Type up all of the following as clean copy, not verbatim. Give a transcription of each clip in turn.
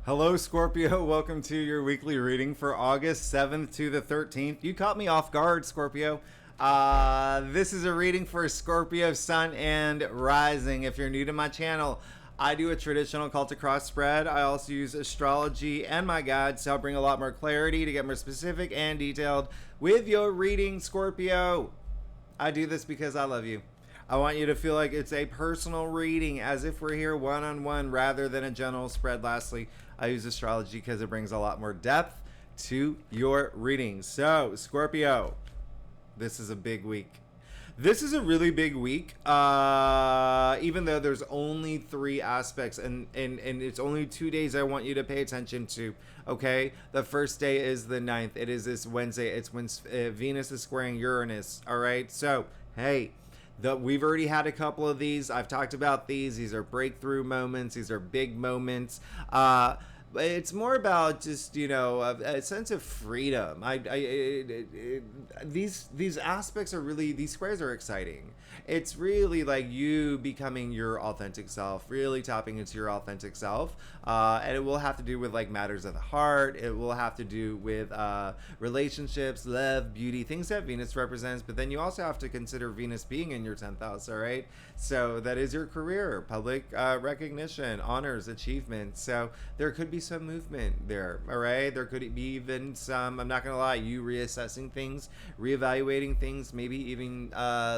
Hello, Scorpio. Welcome to your weekly reading for August 7th to the 13th. You caught me off guard, Scorpio. This is a reading for Scorpio Sun and Rising. If you're new to my channel, I do a traditional cult across spread. I also use astrology and my guides to help bring a lot more clarity to get more specific and detailed with your reading, Scorpio. I do this because I love you. I want you to feel like it's a personal reading, as if we're here one-on-one rather than a general spread. Lastly, I use astrology because it brings a lot more depth to your readings. So, Scorpio, this is a big week. This is a really big week, even though there's only 3 aspects, and it's only 2 days I want you to pay attention to, okay? The first day is the 9th. It is this Wednesday. It's when Venus is squaring Uranus, all right? So, hey, we've already had a couple of these. I've talked about these. These are breakthrough moments. These are big moments. It's more about just, you know, a sense of freedom. These aspects are really, these squares are exciting. It's really like you becoming your authentic self, really tapping into your authentic self. And it will have to do with like matters of the heart. It will have to do with relationships, love, beauty, things that Venus represents. But then you also have to consider Venus being in your 10th house, all right? So that is your career, public recognition, honors, achievements. So there could be some movement there, all right? There could be even some, I'm not gonna lie, you reassessing things, reevaluating things, maybe even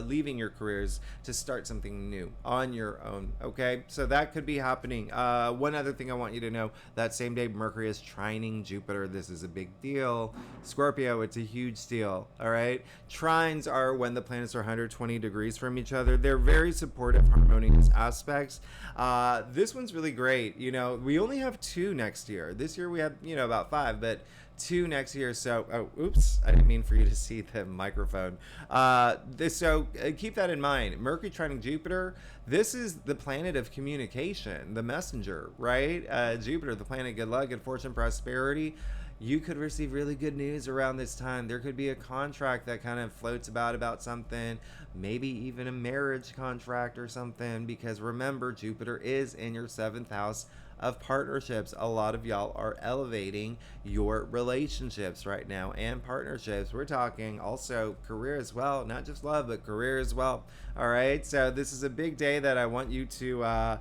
leaving your careers to start something new on your own, okay? So that could be happening. One other thing I want you to know, that same day Mercury is trining Jupiter. This is a big deal. Scorpio, it's a huge deal, all right? Trines are when the planets are 120 degrees from each other. They're very supportive, harmonious aspects. This one's really great. You know, we only have 2 next year. This year we have, you know, about 5, but 2 next year. So, oh, oops, I didn't mean for you to see the microphone. Keep that in mind. Mercury trining Jupiter. This is the planet of communication, the messenger, right? Jupiter, the planet of good luck, good fortune, prosperity. You could receive really good news around this time. There could be a contract that kind of floats about something, maybe even a marriage contract or something, because remember, Jupiter is in your 7th house of partnerships. A lot of y'all are elevating your relationships right now and partnerships. We're talking also career as well, not just love, but career as well. All right, so this is a big day that I want you to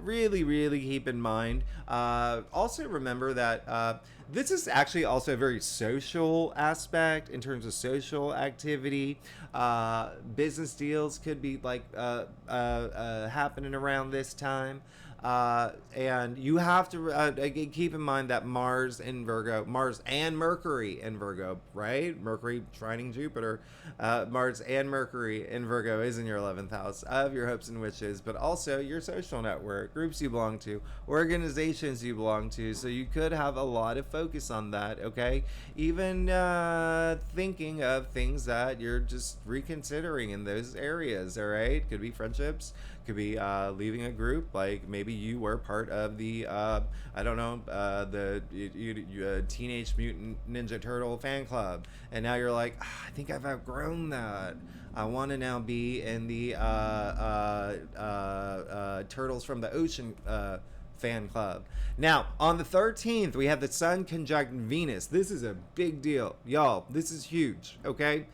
really keep in mind. Also remember that this is actually also a very social aspect in terms of social activity. Business deals could be like happening around this time. And you have to keep in mind that Mars and Mercury in Virgo, right? Mercury trining Jupiter, Mars and Mercury in Virgo is in your 11th house of your hopes and wishes, but also your social network, groups you belong to, organizations you belong to. So you could have a lot of focus on that, okay? Even thinking of things that you're just reconsidering in those areas, all right? Could be friendships, could be leaving a group, like maybe you were part of the Teenage Mutant Ninja Turtle fan club, and now you're like, I think I've outgrown that. I want to now be in the Turtles from the Ocean fan club. Now, on the 13th, we have the Sun conjunct Venus. This is a big deal, y'all. This is huge, okay?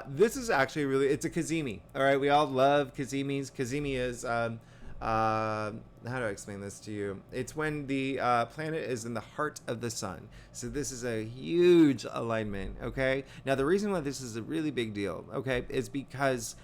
This is actually really, it's a Cazimi, all right? We all love Cazimis. Cazimi is, how do I explain this to you? It's when the planet is in the heart of the sun. So this is a huge alignment, okay? Now, the reason why this is a really big deal, okay, is because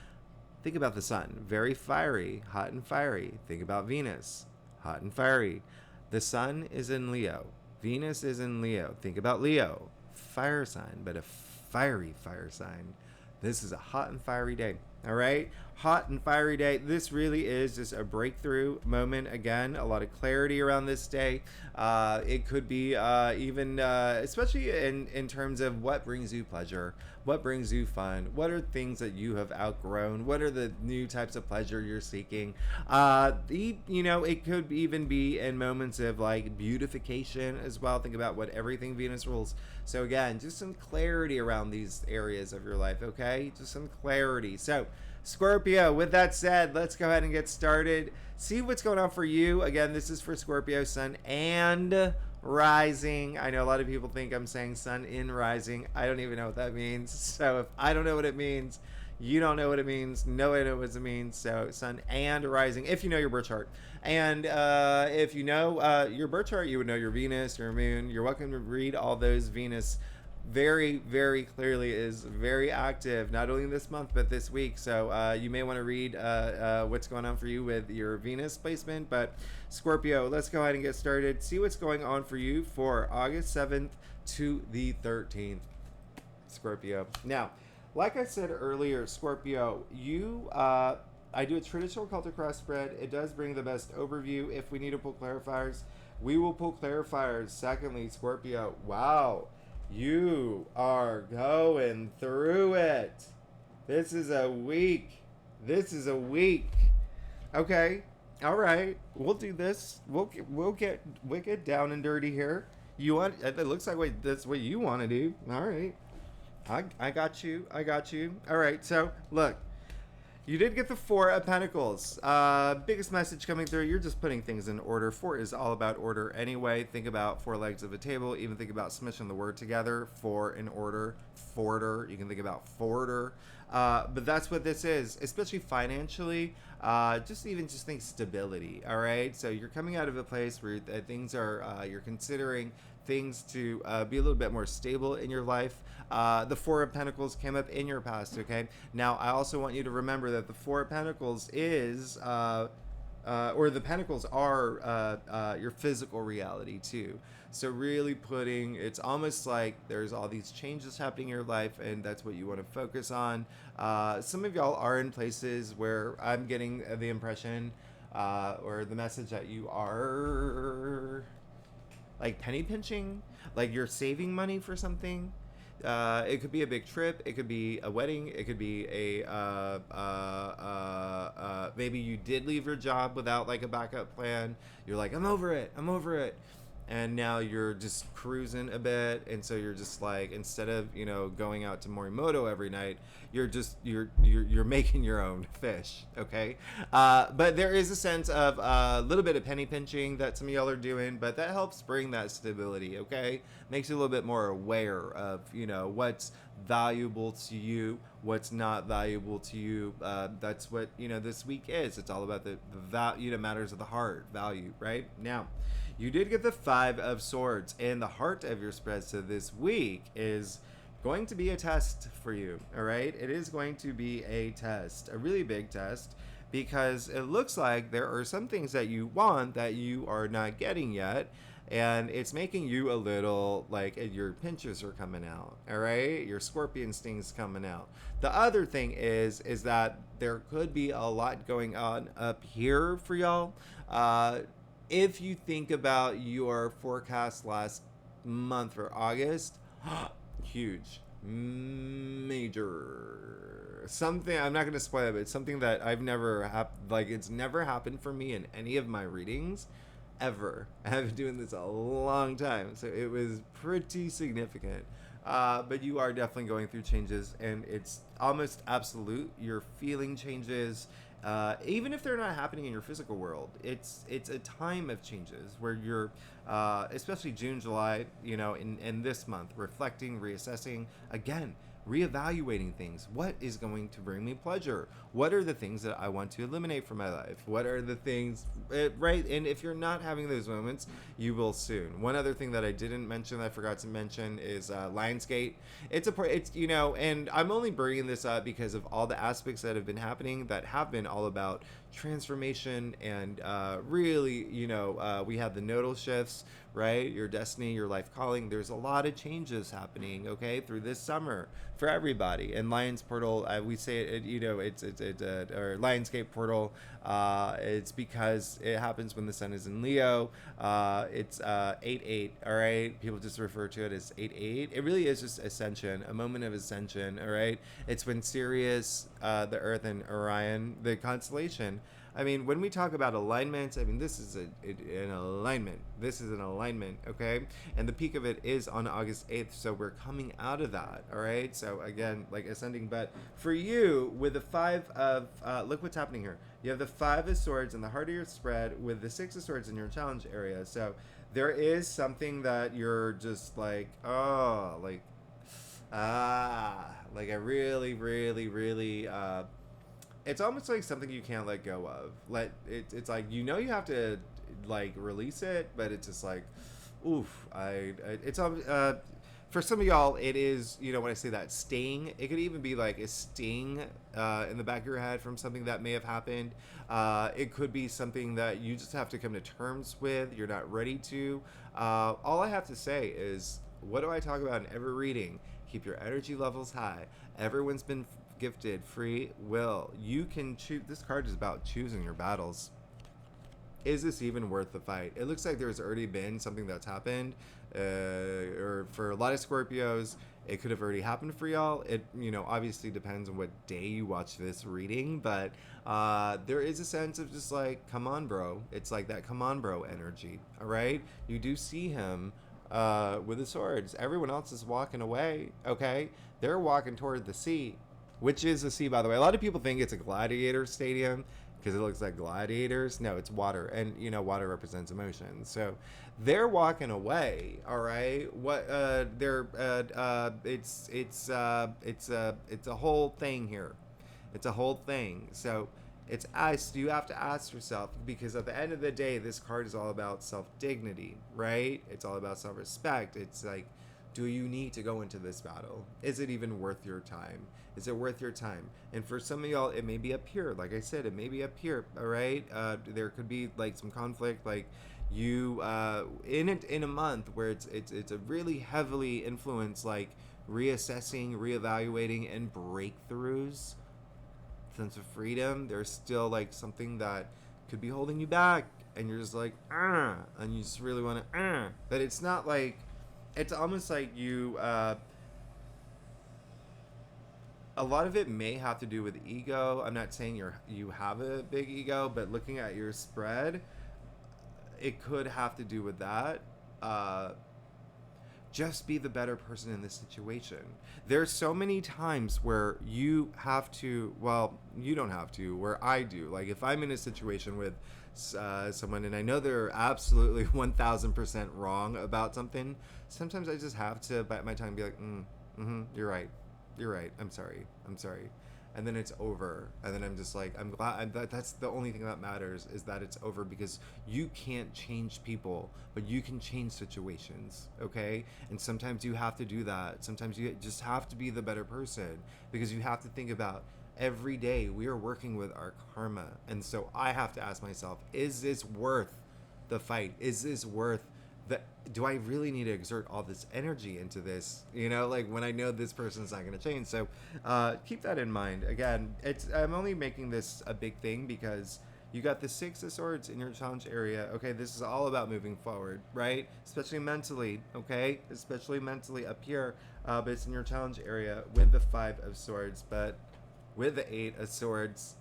think about the sun. Very fiery, hot and fiery. Think about Venus. Hot and fiery. The sun is in Leo. Venus is in Leo. Think about Leo. Fire sign, but a fiery fire sign. This is a hot and fiery day. All right, hot and fiery day. This really is just a breakthrough moment. Again, a lot of clarity around this day. It could be even, especially in terms of what brings you pleasure, what brings you fun, what are things that you have outgrown, what are the new types of pleasure you're seeking. It could even be in moments of like beautification as well. Think about what everything Venus rules. So again, just some clarity around these areas of your life, okay? Just some clarity. So Scorpio, with that said, let's go ahead and get started. See what's going on for you. Again, this is for Scorpio, sun and rising. I know a lot of people think I'm saying sun in rising. I don't even know what that means. So if I don't know what it means, you don't know what it means. Nobody knows what it means. So sun and rising, if you know your birth chart. And if you know your birth chart, you would know your Venus, your moon. You're welcome to read all those. Venus very, very clearly is very active, not only this month, but this week. So you may want to read what's going on for you with your Venus placement. But Scorpio, let's go ahead and get started. See what's going on for you for August 7th to the 13th. Scorpio. Now, like I said earlier, Scorpio, you, I do a traditional cultic cross spread. It does bring the best overview. If we need to pull clarifiers, we will pull clarifiers. Secondly, Scorpio, wow, you are going through it. This is a week. This is a week. Okay. All right. We'll do this. We'll get wicked down and dirty here. You want? It looks like that's what you want to do. All right. I got you. I got you. All right. So look. You did get the Four of Pentacles. Biggest message coming through, you're just putting things in order. Four is all about order anyway. Think about four legs of a table. Even think about smishing the word together. Four in order. Forder. You can think about forder. But that's what this is, especially financially. Just think stability, all right? So you're coming out of a place where things are, you're considering things to be a little bit more stable in your life. The Four of Pentacles came up in your past, okay? Now, I also want you to remember that the Four of Pentacles is, or the Pentacles are your physical reality too. So really it's almost like there's all these changes happening in your life, and that's what you want to focus on. Some of y'all are in places where I'm getting the impression or the message that you are like penny pinching, like you're saving money for something. It could be a big trip. It could be a wedding. It could be maybe you did leave your job without like a backup plan. You're like, I'm over it. I'm over it. And now you're just cruising a bit. And so you're just like, instead of, going out to Morimoto every night, you're making your own fish. Okay. But there is a sense of a little bit of penny pinching that some of y'all are doing, but that helps bring that stability. Okay. Makes you a little bit more aware of, what's valuable to you, what's not valuable to you. That's what, this week is. It's all about the value, matters of the heart, value, right? Now, you did get the Five of Swords, and the heart of your spread. So this week is going to be a test for you, all right? It is going to be a test, a really big test, because it looks like there are some things that you want that you are not getting yet, and it's making you a little like your pinches are coming out, all right? Your scorpion stings coming out. The other thing is that there could be a lot going on up here for y'all. If you think about your forecast last month for August, huge, major, something, I'm not going to spoil it, but it's something that I've never, it's never happened for me in any of my readings, ever. I've been doing this a long time, so it was pretty significant. But you are definitely going through changes, and it's almost absolute. You're feeling changes. Even if they're not happening in your physical world, it's a time of changes where you're, especially June, July, in this month, reflecting, reassessing, again, reevaluating things. What is going to bring me pleasure? What are the things that I want to eliminate from my life? What are the things, right? And if you're not having those moments, you will soon. One other thing that I didn't mention, that I forgot to mention, is Lionsgate. It's and I'm only bringing this up because of all the aspects that have been happening that have been all about transformation and really, we have the nodal shifts, right? Your destiny, your life calling. There's a lot of changes happening, okay, through this summer for everybody. And Lions Portal, we say it, it's or Lionsgate Portal. It's because it happens when the sun is in Leo. It's 8/8. All right, people just refer to it as 8/8. It really is just ascension, a moment of ascension. All right, it's when Sirius, the Earth, and Orion, the constellation, I mean, when we talk about alignments, I mean, this is an alignment. This is an alignment, okay? And the peak of it is on August 8th, so we're coming out of that, all right? So again, like ascending, but for you, with the five of, look what's happening here. You have the Five of Swords in the heart of your spread with the Six of Swords in your challenge area. So there is something that you're just like, oh, like I really, really, really, it's almost like something you can't let go of. It's like, you know, you have to like release it, but it's just like, oof. It's for some of y'all, it is, you know, when I say that sting, it could even be like a sting in the back of your head from something that may have happened. It could be something that you just have to come to terms with. You're not ready to. All I have to say is, what do I talk about in every reading? Keep your energy levels high. Everyone's been gifted free will. You can choose. This card is about choosing your battles. Is this even worth the fight? It looks like there's already been something that's happened, or for a lot of Scorpios, it could have already happened for y'all. It, you know, obviously depends on what day you watch this reading, but there is a sense of just like, come on, bro. It's like that come on, bro energy, all right? You do see him with the swords. Everyone else is walking away, okay? They're walking toward the sea, which is the sea, by the way. A lot of people think it's a gladiator stadium because it looks like gladiators. No, it's water, and you know, water represents emotions. So they're walking away, all right? What it's a whole thing here. It's a whole thing. So it's asked, you have to ask yourself, because at the end of the day, this card is all about self-dignity, right? It's all about self-respect. It's like, do you need to go into this battle? Is it even worth your time? Is it worth your time? And for some of y'all, it may be up here. Like I said, it may be up here, all right? There could be like some conflict, like you in a month where it's a really heavily influenced, like reassessing, reevaluating, and breakthroughs, sense of freedom. There's still like something that could be holding you back, and you're just like, and you just really want to, but it's not like, it's almost like you, a lot of it may have to do with ego. I'm not saying you have a big ego, but looking at your spread, it could have to do with that. Just be the better person in this situation. There's so many times where you have to, well, you don't have to, where I do. Like if I'm in a situation with someone and I know they're absolutely 1000% wrong about something, sometimes I just have to bite my tongue and be like, you're right. I'm sorry. And then it's over. And then I'm just like, I'm glad. That's the only thing that matters, is that it's over, because you can't change people, but you can change situations, okay? And sometimes you have to do that. Sometimes you just have to be the better person, because you have to think about, every day we are working with our karma. And so I have to ask myself, is this worth the fight? Is this worth do I really need to exert all this energy into this, you know, like when I know this person's not going to change? So keep that in mind. Again, I'm only making this a big thing because you got the Six of Swords in your challenge area. Okay, this is all about moving forward, right? Especially mentally, okay? Especially mentally up here, but it's in your challenge area with the Five of Swords, but with the Eight of Swords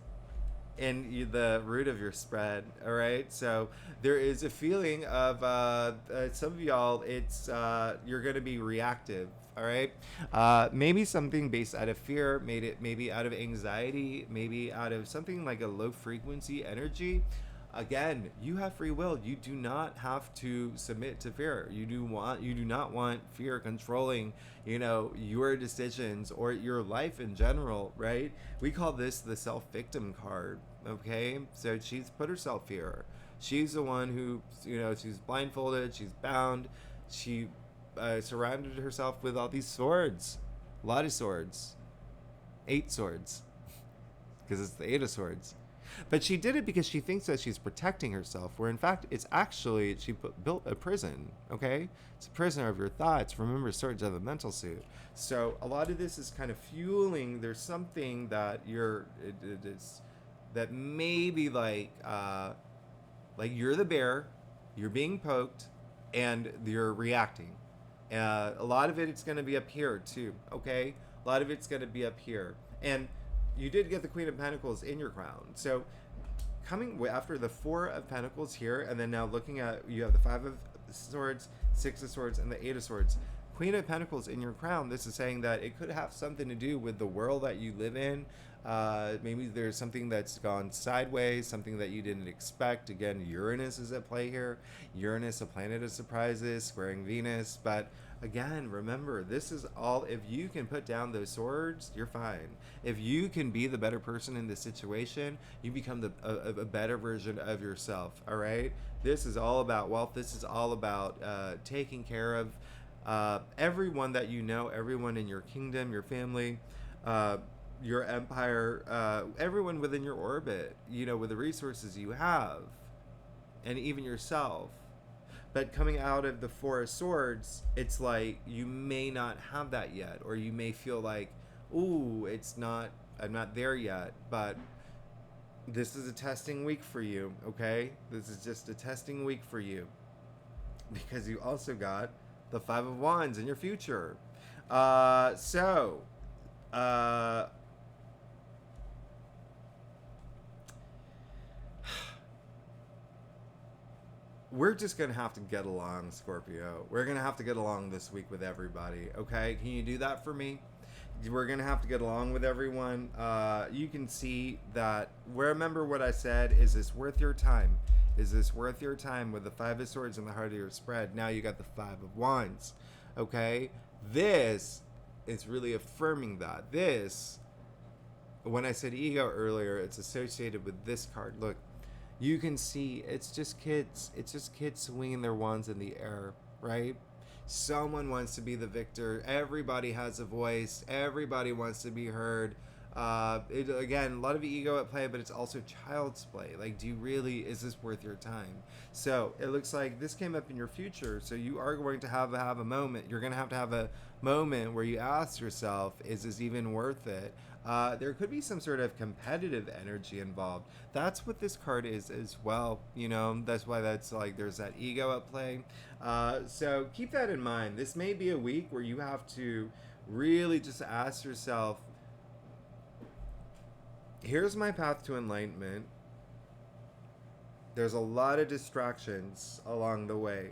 in the root of your spread. All right, so there is a feeling of some of y'all, it's you're gonna be reactive. All right, maybe something based out of fear, maybe out of anxiety, maybe out of something like a low frequency energy. Again, you have free will. You do not have to submit to fear. You do not want fear controlling, you know, your decisions or your life in general, right? We call this the self-victim card, okay? So she's put herself here. She's the one who, you know, she's blindfolded, she's bound, she surrounded herself with all these swords, a lot of swords, 8 swords, because it's the 8 of Swords. But she did it because she thinks that she's protecting herself, where in fact it's actually, she built a prison, okay? It's a prisoner of your thoughts. Remember, swords have a mental suit. So a lot of this is kind of fueling, there's something that it's that maybe like you're the bear, you're being poked, and you're reacting. A lot of it's going to be up here too, okay? A lot of it's going to be up here. And you did get the Queen of Pentacles in your crown. So coming after the Four of Pentacles here, and then now looking at, you have the Five of Swords, Six of Swords, and the Eight of Swords. Queen of Pentacles in your crown. This is saying that it could have something to do with the world that you live in. Maybe there's something that's gone sideways, something that you didn't expect. Again, Uranus is at play here. Uranus, a planet of surprises, squaring Venus. But again, remember, this is all, if you can put down those swords, you're fine. If you can be the better person in this situation, you become a better version of yourself, all right? This is all about wealth. This is all about taking care of everyone that you know, everyone in your kingdom, your family, your empire, everyone within your orbit, you know, with the resources you have, and even yourself. But coming out of the Four of Swords, it's like you may not have that yet, or you may feel like, ooh, I'm not there yet. But this is a testing week for you, okay? This is just a testing week for you, because you also got the Five of Wands in your future. We're just going to have to get along, Scorpio. We're going to have to get along this week with everybody, okay? Can you do that for me? We're going to have to get along with everyone. You can see that, remember what I said, is this worth your time? Is this worth your time? With the Five of Swords in the heart of your spread, now you got the Five of Wands, okay? This is really affirming that. This, when I said ego earlier, it's associated with this card. Look, you can see it's just kids. It's just kids swinging their wands in the air, right? Someone wants to be the victor. Everybody has a voice. Everybody wants to be heard. Again, a lot of ego at play, but it's also child's play. Like, is this worth your time? So it looks like this came up in your future. So you are going to have a moment. You're going to have a moment where you ask yourself, is this even worth it? There could be some sort of competitive energy involved. That's what this card is as well. You know, that's why that's like, there's that ego at play. So keep that in mind. This may be a week where you have to really just ask yourself, here's my path to enlightenment. There's a lot of distractions along the way.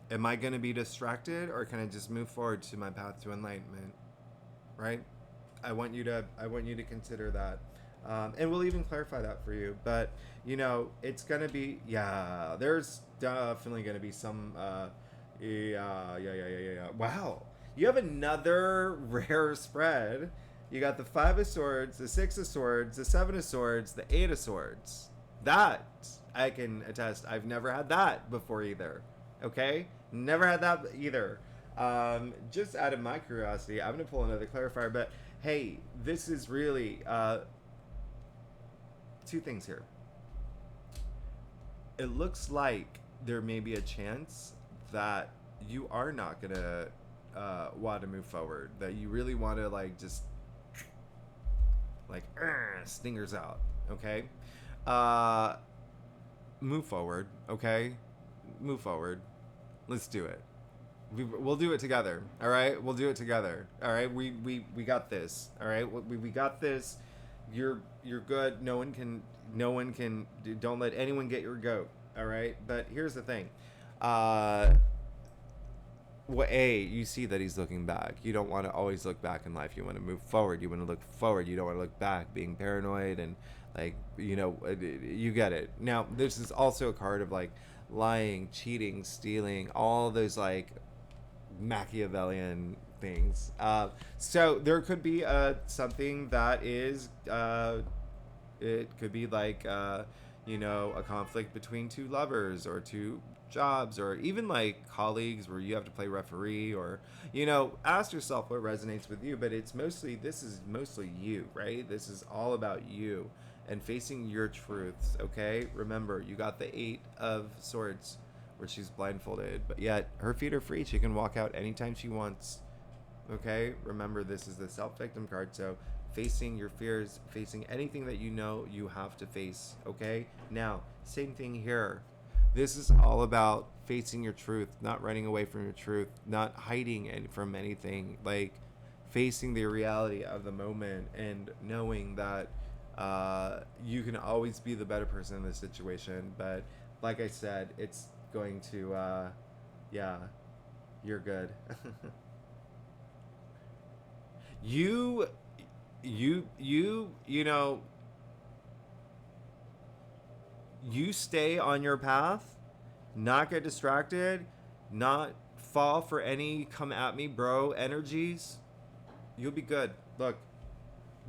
Am I going to be distracted, or can I just move forward to my path to enlightenment? Right? I want you to consider that. And we'll even clarify that for you. But, you know, it's going to be, there's definitely going to be some, Wow. You have another rare spread. You got the Five of Swords, the Six of Swords, the Seven of Swords, the Eight of Swords. That, I can attest, I've never had that before either. Okay? Never had that either. Just out of my curiosity, I'm going to pull another clarifier, but hey, this is really two things here. It looks like there may be a chance that you are not going to want to move forward, that you really want to like just like stingers out, okay? Move forward, okay? Move forward. Let's do it. We'll do it together, all right? We'll do it together, all right? We got this, all right? We got this. You're good. No one can. Don't let anyone get your goat, all right? But here's the thing. You see that he's looking back. You don't want to always look back in life. You want to move forward. You want to look forward. You don't want to look back, being paranoid and like, you know, you get it. Now, this is also a card of like lying, cheating, stealing, all those like Machiavellian things. So there could be something that is, it could be like, you know, a conflict between two lovers or two jobs, or even like colleagues where you have to play referee, or, you know, ask yourself what resonates with you. But this is mostly you, right? This is all about you and facing your truths, okay? Remember, you got the Eight of Swords where she's blindfolded, but yet her feet are free. She can walk out anytime she wants, okay? Remember, this is the self-victim card, so facing your fears, facing anything that you know you have to face, okay? Now, same thing here. This is all about facing your truth, not running away from your truth, not hiding from anything, like facing the reality of the moment and knowing that You can always be the better person in this situation, but like I said, it's going to, yeah, you're good. you, you know, you stay on your path, not get distracted, not fall for any come at me bro energies. You'll be good. Look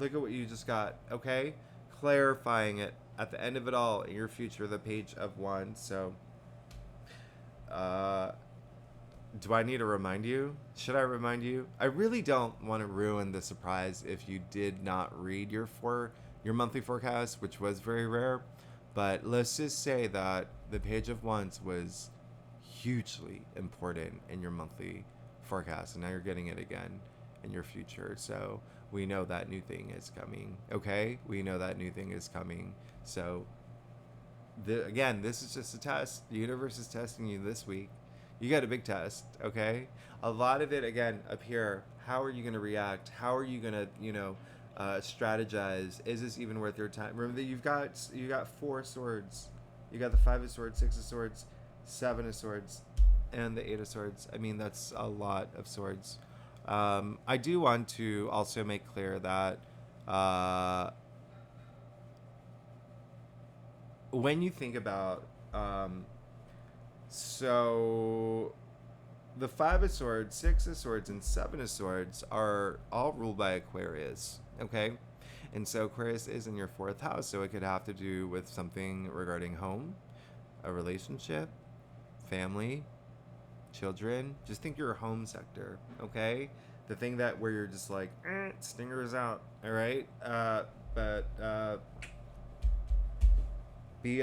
at what you just got, okay? Clarifying it at the end of it all in your future, the Page of Wands. So do I need to remind you? Should I remind you? I really don't want to ruin the surprise if you did not read your monthly forecast, which was very rare. But let's just say that the Page of Wands was hugely important in your monthly forecast, and now you're getting it again in your future. So we know that new thing is coming. Okay, we know that new thing is coming. So again, this is just a test. The universe is testing you this week. You got a big test. Okay, a lot of it again up here. How are you going to react? How are you going to strategize? Is this even worth your time? Remember that you got 4 swords. You got the 5 of swords, 6 of swords, 7 of swords, and the 8 of swords. I mean, that's a lot of swords. I do want to also make clear that when you think about so the 5 of swords, 6 of swords, and 7 of swords are all ruled by Aquarius. Okay, and so Aquarius is in your 4th house, so it could have to do with something regarding home, a relationship, family, children. Just think your home sector, okay? The thing that where you're just like, stingers out, all right? But be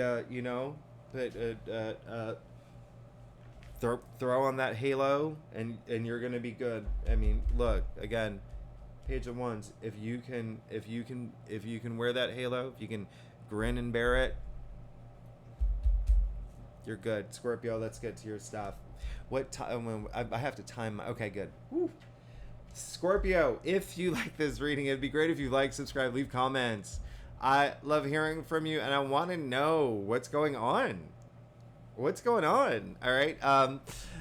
throw on that halo, and you're gonna be good. I mean, look again, Page of Wands. If you can wear that halo, if you can grin and bear it, you're good. Scorpio, let's get to your stuff. What time? I have to time. Okay, good. Woo. Scorpio, if you like this reading, it'd be great if you like, subscribe, leave comments. I love hearing from you, and I want to know what's going on. What's going on? All right.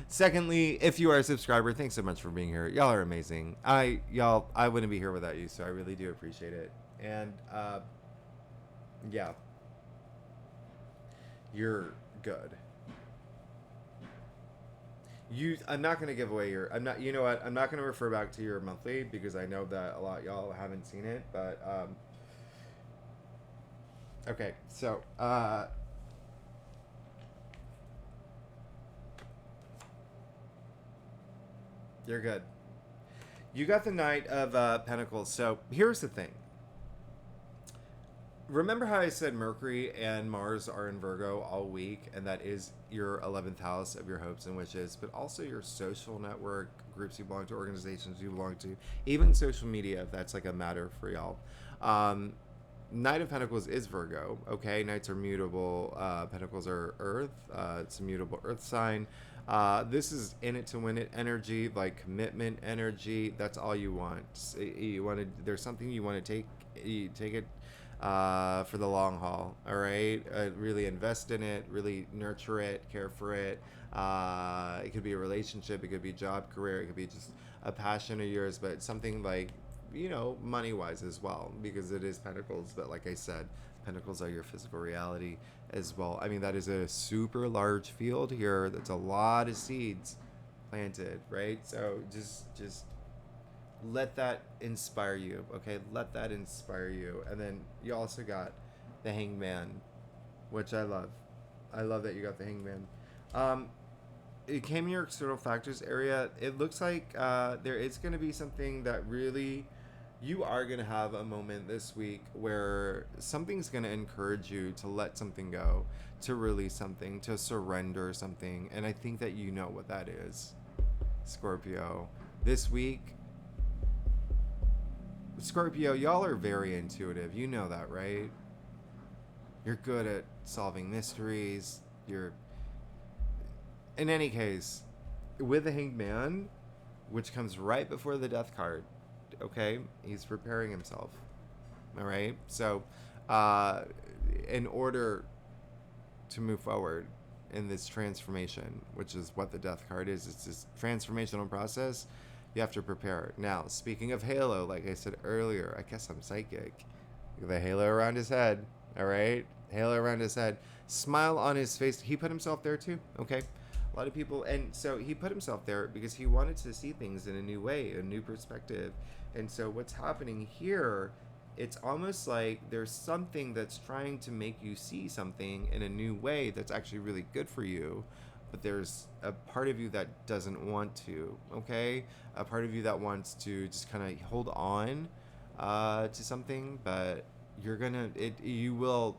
Secondly, if you are a subscriber, thanks so much for being here. Y'all are amazing. I wouldn't be here without you, so I really do appreciate it. And yeah, you're good. I'm not gonna give away your. I'm not. You know what? I'm not gonna refer back to your monthly because I know that a lot of y'all haven't seen it. But okay, so you're good. You got the Knight of Pentacles. So here's the thing. Remember how I said Mercury and Mars are in Virgo all week, and that is your 11th house of your hopes and wishes, but also your social network, groups you belong to, organizations you belong to, even social media, if that's like a matter for y'all. Knight of Pentacles is Virgo, okay? Knights are mutable. Pentacles are Earth. It's a mutable Earth sign. This is in it to win it energy, like commitment energy. That's all you want. You want to. There's something you want to take. You take it for the long haul. All right. Really invest in it. Really nurture it. Care for it. It could be a relationship. It could be a job, career. It could be just a passion of yours, but something like, money wise as well, because it is Pentacles. But like I said, Pentacles are your physical reality as well. I mean, that is a super large field here. That's a lot of seeds planted, right? So just let that inspire you, okay? Let that inspire you. And then you also got the Hangman, which I love. I love that you got the Hangman. It came in your external factors area. It looks like there is going to be something that really, you are going to have a moment this week where something's going to encourage you to let something go, to release something, to surrender something. And I think that you know what that is, Scorpio. This week, Scorpio, y'all are very intuitive. You know that, right? You're good at solving mysteries. In any case, with the Hangman, which comes right before the Death card, okay? He's preparing himself. All right? So, uh, in order to move forward in this transformation, which is what the Death card is. It's this transformational process. You have to prepare. Now, speaking of halo, like I said earlier, I guess I'm psychic. The halo around his head, all right? Halo around his head. Smile on his face. He put himself there too, okay? A lot of people, and so he put himself there because he wanted to see things in a new way, a new perspective. And so what's happening here, it's almost like there's something that's trying to make you see something in a new way that's actually really good for you, but there's a part of you that doesn't want to, okay? A part of you that wants to just kind of hold on to something, but you will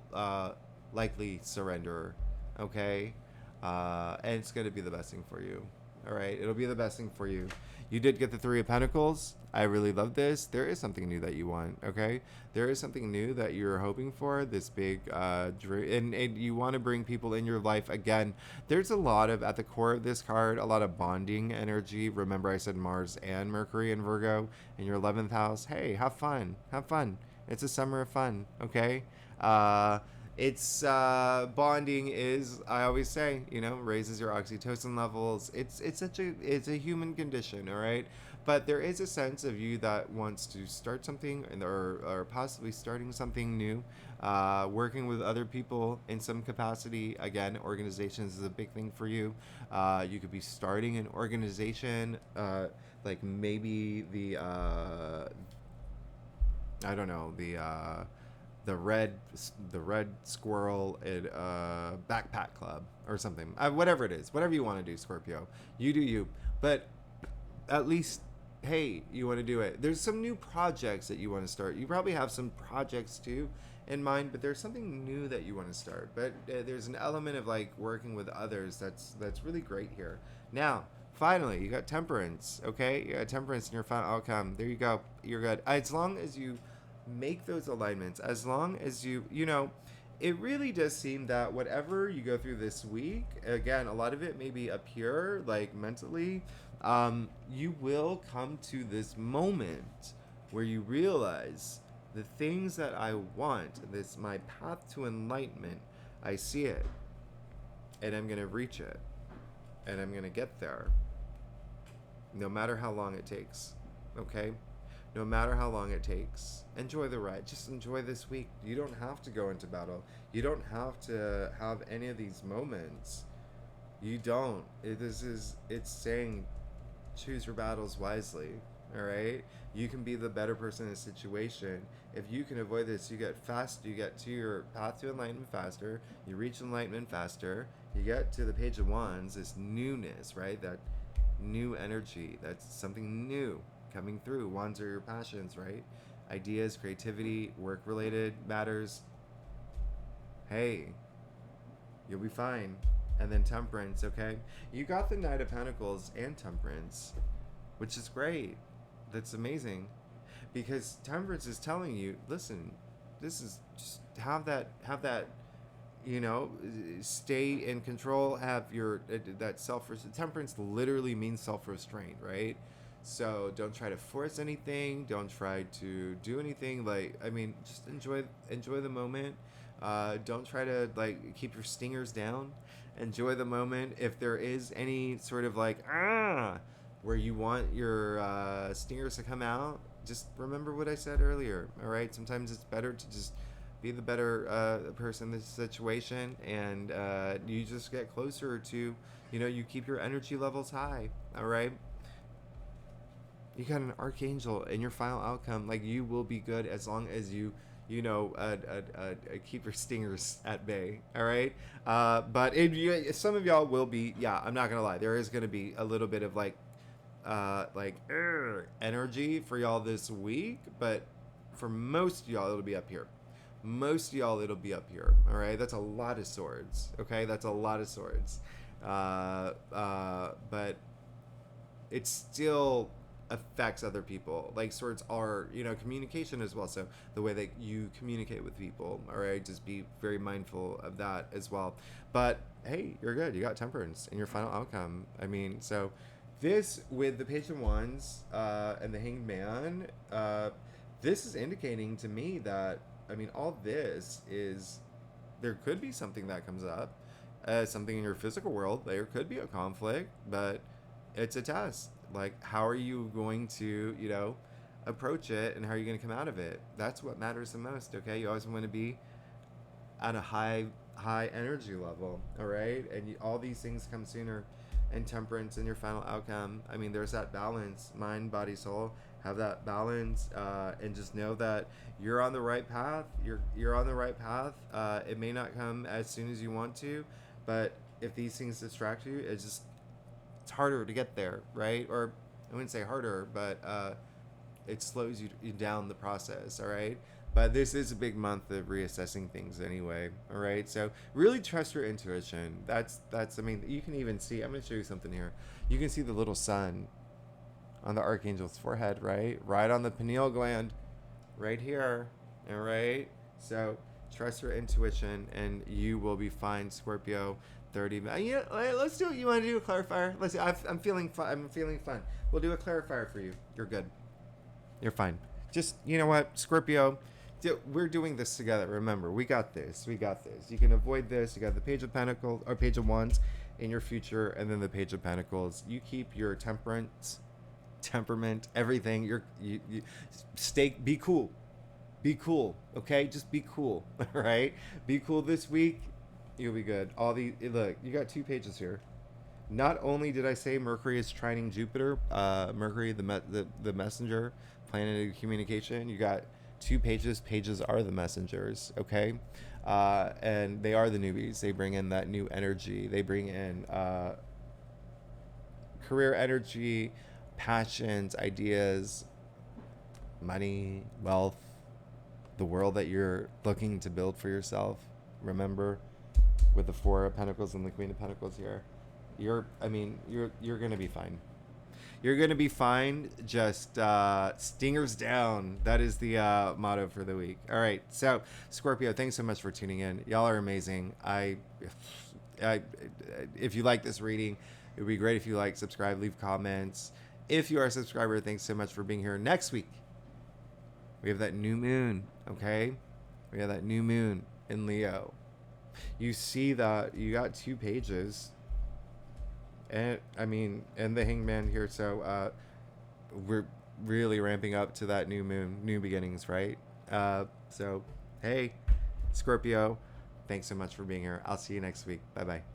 likely surrender, okay? And it's gonna be the best thing for you. All right, it'll be the best thing for you. You did get the Three of Pentacles. I really love this. There is something new that you want, okay? There is something new that you're hoping for, this big dream, and you want to bring people in your life again. There's a lot of, at the core of this card, a lot of bonding energy. Remember I said Mars and Mercury in Virgo in your 11th house. Hey, have fun. Have fun. It's a summer of fun, okay? It's bonding is, I always say, raises your oxytocin levels. It's a human condition, all right? But there is a sense of you that wants to start something, or possibly starting something new, working with other people in some capacity. Again, organizations is a big thing for you. You could be starting an organization, like maybe I don't know, the red squirrel at backpack club or something, whatever it is, whatever you want to do, Scorpio, you do you. But at least, hey, you want to do it. There's some new projects that you want to start. You probably have some projects too in mind, but there's something new that you want to start. But there's an element of like working with others that's really great here. Now, finally, you got Temperance. Okay, you got Temperance in your final outcome. There you go. You're good. As long as you make those alignments, as long as it really does seem that whatever you go through this week, again, a lot of it may be up here, like mentally, you will come to this moment where you realize the things that I want, my path to enlightenment, I see it, and I'm going to reach it, and I'm going to get there, no matter how long it takes, okay? No matter how long it takes, enjoy the ride. Just enjoy this week. You don't have to go into battle. You don't have to have any of these moments. You don't. It's saying choose your battles wisely. All right? You can be the better person in a situation. If you can avoid this, you get to your path to enlightenment faster. You reach enlightenment faster. You get to the Page of Wands, this newness, right? That new energy. That's something new coming through. Wands are your passions, right? Ideas, creativity, work-related matters. Hey, you'll be fine. And then Temperance, okay? You got the Knight of Pentacles and Temperance, which is great. That's amazing. Because Temperance is telling you, listen, this is just have that, stay in control, have your, that Temperance literally means self-restraint, right? So don't try to force anything. Don't try to do anything. Just enjoy the moment. Don't try to keep your stingers down. Enjoy the moment. If there is any sort of where you want your stingers to come out, just remember what I said earlier. All right. Sometimes it's better to just be the better person in this situation, and you just get closer to, you keep your energy levels high. All right. You got an Archangel in your final outcome. You will be good as long as you keep your stingers at bay. All right. But some of y'all will be. Yeah, I'm not gonna lie. There is gonna be a little bit of energy for y'all this week. But for most of y'all, it'll be up here. Most of y'all, it'll be up here. All right. That's a lot of swords. Okay. That's a lot of swords. But it's still affects other people. Swords are, communication as well. So the way that you communicate with people, all right, just be very mindful of that as well. But hey, you're good. You got Temperance in your final outcome. So this with the Page of Wands and the Hanged Man, this is indicating to me that I mean, all this is, there could be something that comes up, something in your physical world. There could be a conflict, but it's a test. Like, how are you going to, approach it, and how are you going to come out of it? That's what matters the most. Okay, you always want to be at a high energy level. All right, and all these things come sooner. And temperance in your final outcome. I mean, there's that balance, mind, body, soul. Have that balance, and just know that you're on the right path. You're on the right path. It may not come as soon as you want to, but if these things distract you, it's harder to get there, right? Or I wouldn't say harder, but it slows you down the process. All right. But this is a big month of reassessing things anyway. All right. So really trust your intuition. That's, I mean, you can even see, I'm going to show you something here. You can see the little sun on the archangel's forehead, right? Right on the pineal gland, right here. All right. So trust your intuition and you will be fine, Scorpio. 30 minutes. Let's do it. You want to do a clarifier? Let's see. I'm feeling fun. I'm feeling fun. We'll do a clarifier for you. You're good. You're fine. Just, you know what, Scorpio, we're doing this together. Remember, we got this. We got this. You can avoid this. You got the Page of Pentacles or Page of Wands in your future, and then the Page of Pentacles. You keep your temperament, everything. You be cool. Be cool. Okay, just be cool. All right. Be cool this week. You'll be good. Look, you got 2 pages here. Not only did I say Mercury is trining Jupiter, Mercury, the messenger, planet of communication. You got 2 pages. Pages are the messengers, okay? And they are the newbies. They bring in that new energy. They bring in career energy, passions, ideas, money, wealth, the world that you're looking to build for yourself. Remember, with the 4 of Pentacles and the Queen of Pentacles here, you're gonna be fine. You're gonna be fine. Just stingers down. That is the motto for the week. All right, so Scorpio, thanks so much for tuning in. Y'all are amazing. If you like this reading, it would be great if you like, subscribe, leave comments. If you are a subscriber, thanks so much for being here. Next week, we have that new moon. Okay, we have that new moon in Leo. You see that you got 2 pages. And I mean, and the Hangman here, so we're really ramping up to that new moon, new beginnings, right? So hey, Scorpio, thanks so much for being here. I'll see you next week. Bye bye.